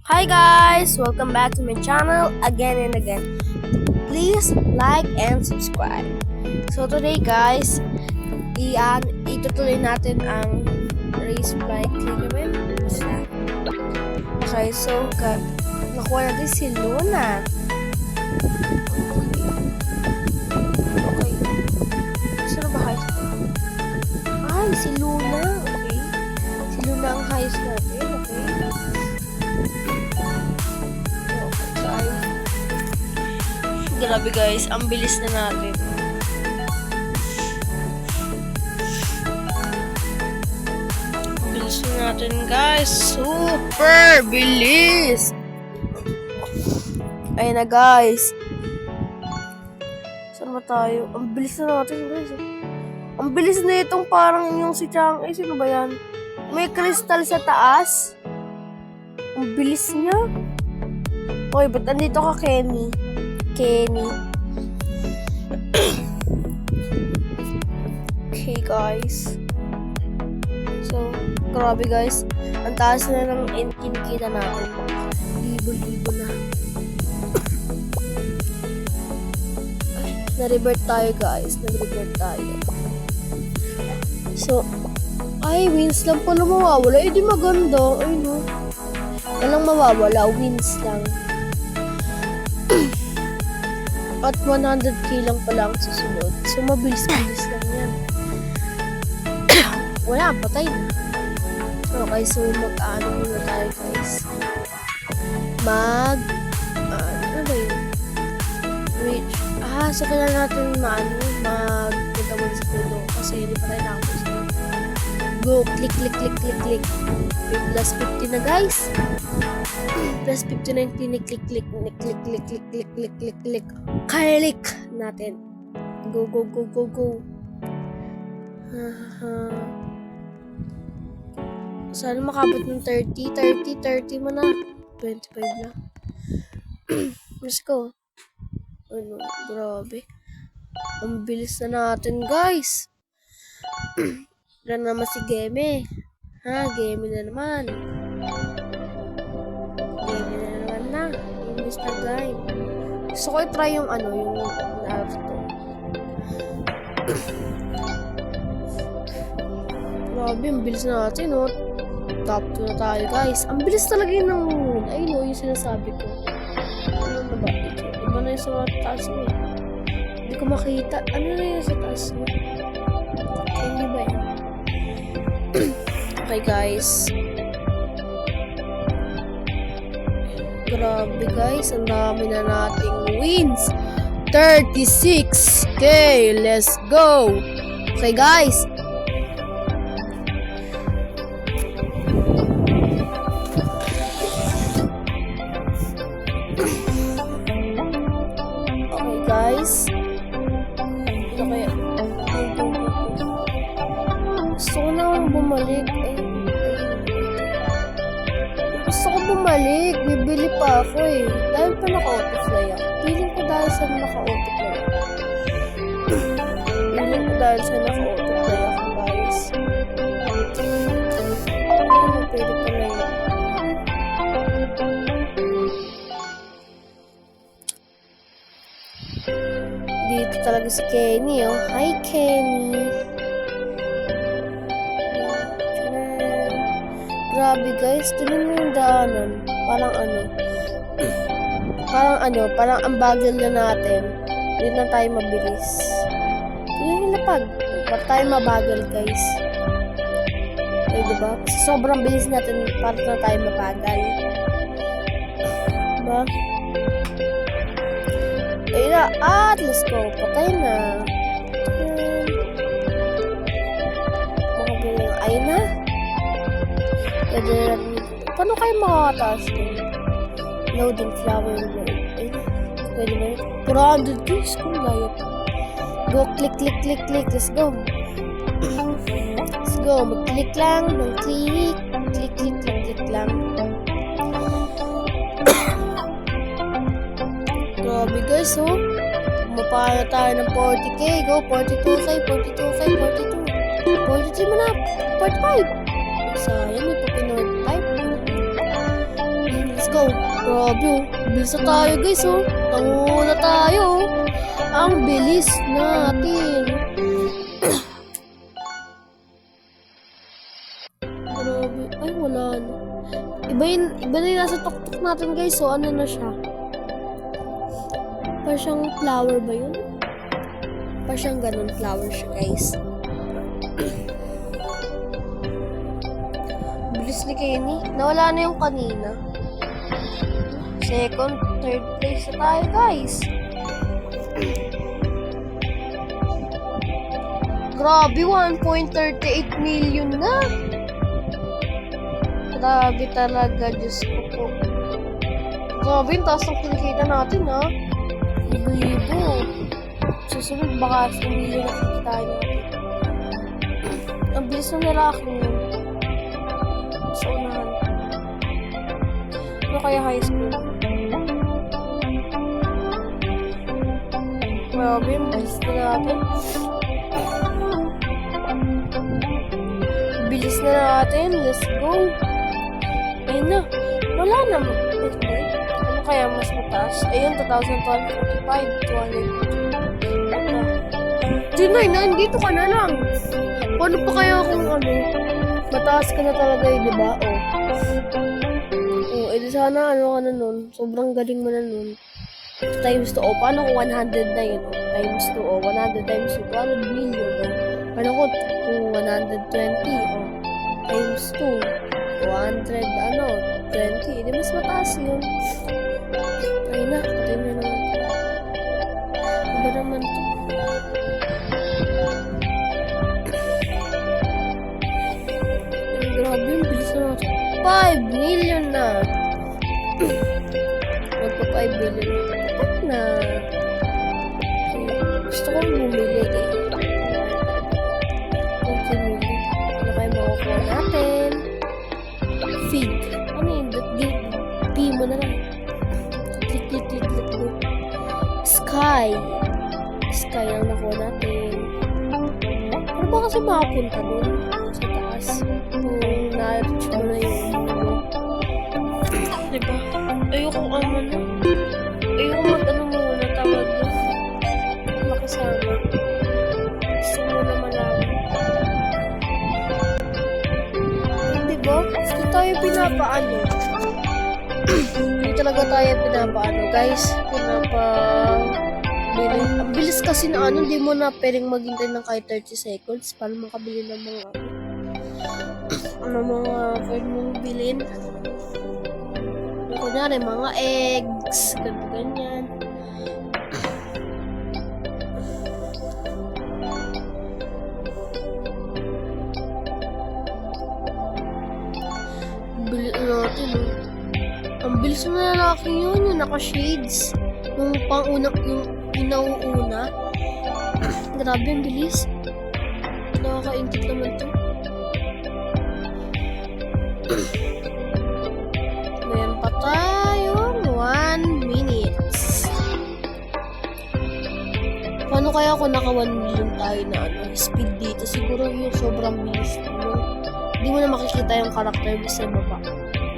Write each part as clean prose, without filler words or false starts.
Hi guys! Welcome back to my channel again and again. Please like and subscribe. So today guys, itutuloy natin ang race bike clicker. Okay, so nakuha natin si Luna. Okay. Sino ba highest? Ay, si Luna. Okay. Si Luna ang highest natin. Okay. Grabe guys, ang bilis na natin. Ang bilis na natin guys. Super bilis! Ayun na guys. Saan ba tayo? Ang bilis na natin guys. Ang bilis na itong parang yung si Chang. Eh, sino ba yan? May crystal sa taas. Ang bilis niya. Okay, ba't nandito ka, Kenny? Okay, guys. So, grabe, guys. Ang taas na ng kinikita natin. Libo-libo na. Ay, na-revert tayo, guys. Na-revert tayo. So, ay, wins lang pala mawawala. Eh, di maganda. Ay, no. Walang mawawala. Wins lang. At 100k lang pala ang susunod. So, mabilis-bilis lang yan. Wala, patay na. Okay, so mag-ano muna tayo, guys. Ano ba yun? Reach. So kailangan natin mag-punta muna sa puno. Kasi hindi pa tayo nakapusin. Go, click. May plus 50 na, guys. Plus 59, click natin. Go. Sana makabot ng 30 mo na. 25 na. Let's go. Ano, grabe. Ang bilis na natin, guys. Wala naman si Geme. Geme na naman. Yung Mr. Guy. Gusto ko i-try yung yung Naruto. Grabe, ang bilis natin, no? Top 2 na tayo, guys. Ang bilis talaga yun ng moon. Ay, no, yung sinasabi ko. Ano na ba? Iba na yung sa taas niya. Hindi ko makita. Ano na yung sa taas niya? Hindi ba yan? Okay, guys. Grabe guys, ang dami na nating wins. 36k, let's go. Okay guys. Okay guys. Ito kaya. Gusto ko nang bumalik. Gusto ko bumalik. Bibili pa ako eh. Dahil pa naka-autofly ako. Feeling ko dahil sa naka-autofly ako. Guys. Ano, pwede pala yun. Dito talaga si Kenny, oh. Hi, Kenny. Grabe guys, tuloy mo yung daanan. Parang ang bagal na natin. Hindi na tayo mabilis. Tuloy yung lapag. Para tayo mabagal guys. Okay, diba? Kasi sobrang bilis natin para na tayo mabagal. Diba? Ayun na. Let's go. Patay na. Makabilang. Ayun na. Paano kayo makakataas din? Loading flower world. Pwede ba yun? 400 keys kung gaya. Go, click. Let's go. Let's go. Mag-click lang. Click lang. Grabe guys, oh. Mapaya tayo ng 40k. Go, 42k. 43 mo na. 45. Sayang, may pa let's go. Grabe oh. Bilis na tayo guys oh. Nanguna tayo oh. Ang bilis natin. Grabe. Ay, wala na. Iba na yung nasa tuktok natin guys. So, ano na siya? Parang siyang flower ba yun? Parang siyang ganun flower siya guys. Bilis ni Kenny. Nawala na yung kanina. Second, third place na tayo guys. Grabe, 1.38 million na. Grabe talaga, Diyos ko po. Grabe, yung taas ng kinikita natin, ha? Ibo-ibo. Susunod, baka 1 million na kikitain natin. Ang bilis na nirakin yun. Sa unahan. Ano kaya high school? Grabe, ang bilis na natin. Bilis na natin. Let's go. Ayun na. Wala na. Ano kaya mas mataas? Ayun, 2,045, 200. Tinoy, nandito ka na lang. Paano pa kaya kung ano? Mataas ka na talaga eh, di ba? Oh, edi sana ano ka na nun. Sobrang galing mo na nun. Times 2. Paano kung 100 na yun? Times 2. 100 times 2. 200 million. Paano kung 120? Times 2. 200, 20. Hindi mas mataas yun. Ay na, patay na naman ito. Iba naman ito. Ay, grabe yung bilis na natin. 5 million na. Magpa 5 million na. Tapat na. Okay. Gusto kong bumili eh. Okay, million. Ano kayo makukuha natin? Fig. Ano yun? P mo na lang. Click. Sky. Sky ang nakuha natin. Ano ba kasi makapunta doon? Sa taas. Kung na-reach mo na yun. Diba? Ayoko mag-ano muna. Tawag doon. Makasama. Gusto mo na malaman. Diba? Hindi tayo pinapaano. Hindi talaga tayo pinapaano. Guys, ang bilis kasi na ano, hindi mo na pwedeng maghintay ng kahit 30 seconds para makabili ng mga pwede mong bilhin. Kunyari, mga eggs, ganyan. Bilis natin, Ang bilis na lalaki yun, yung naka-shades. Yung pang-una, yung pinauuna. Grabe, ang bilis. Nakaka-intit naman to. Meron pa tayong 1 minute. Paano kaya kung naka 1 million tayo na speed dito? Siguro yung sobrang bilis. Hindi mo na makikita yung karakter mo sa baba.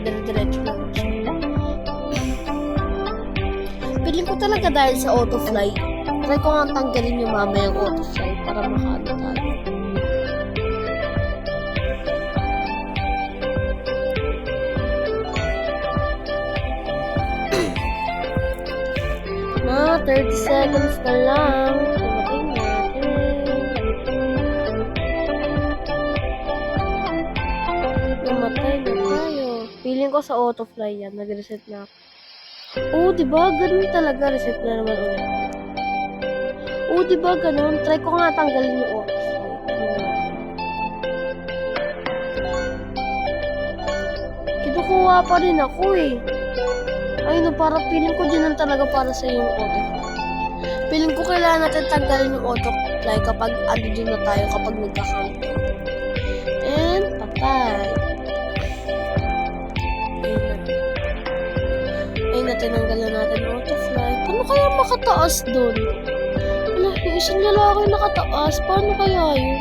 Dire-diretso lang siya. Piling ko talaga dahil sa auto-fly. Try ko nga tanggalin yung mamayang auto-fly para makaano tayo. Na, 30 seconds na lang. Tumatay natin. Tumatay na tayo. Feeling ko sa auto-fly yan. Nag-reset na ako. Oo, diba? Ganun talaga. Reset na naman ulit. Oo, diba? Ganun. Try ko nga tanggalin yung auto-fly. Kinukuha pa rin ako eh. Ay no, para feeling ko din talaga para sa yung auto-fly. Feeling ko kailangan natin tanggalin yung auto-fly kapag ano din na tayo kapag nagka-countdown. And patay. Ayun na, tinanggal na natin yung auto-fly. Paano kaya makataas doon? Wala, yung isang lalaki nakataas. Paano kaya yun?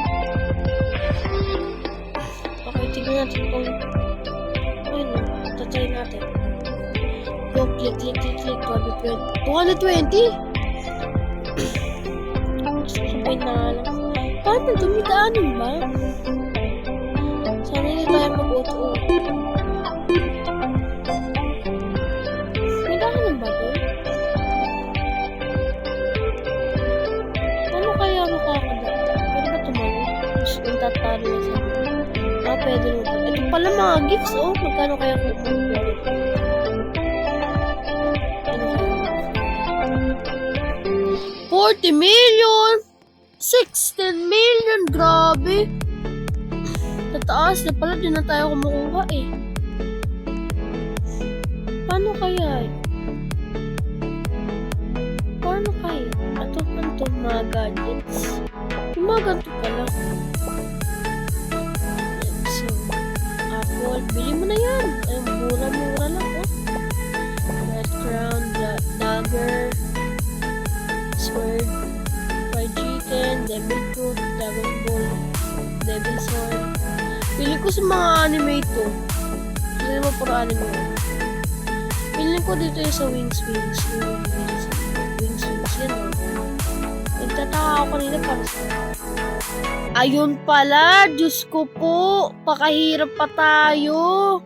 Okay, tignan natin kung... Ayun na, tatry natin. click. 220? Sabay na nga lang. Paano dumidaanan ba? Sana hindi tayo mag-auto. May daanan ba doon? Paano kaya makakadaan? Pwede ba tumalo? Tapos yung tatalo na sa pwede mo. Ito pala mga gifts, oh. Magkano kaya kung ano kaya? 40 million! 16 million! Grabe! Tataas na pala, di na tayo kumukuha eh. Paano kaya eh? Paano kaya? Ito mga gadgets. Yung mga ganito pala. So, Apple, bili mo na yan. Ay, mura-mura lang oh. Red crown, dagger, sword, fried chicken, devil fruit, dragon ball, devil sword. Pili ko sa mga anime ito. Kasi naman puro anime. Pili ko dito yung sa wings. Yan o. Nagtataka ako kanina para sa... Ayun pala! Diyos ko po! Pakahirap pa tayo!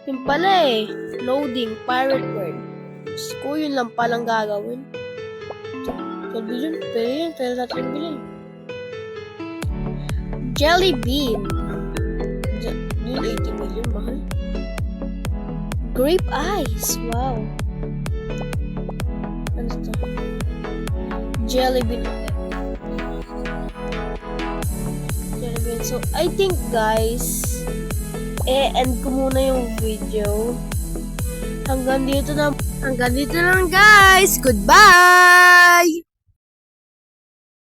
Yun pala eh. Loading, pirate world. Diyos ko, yun lang palang gagawin. 12 billion? Pero yun, pwede natin bilhin. Jelly bean. Yun, 80 million, mahal. Grape ice. Wow. Ano to? Jelly bean. Jelly bean. So, I think guys, end ko muna yung video. Hanggang dito lang guys. Goodbye!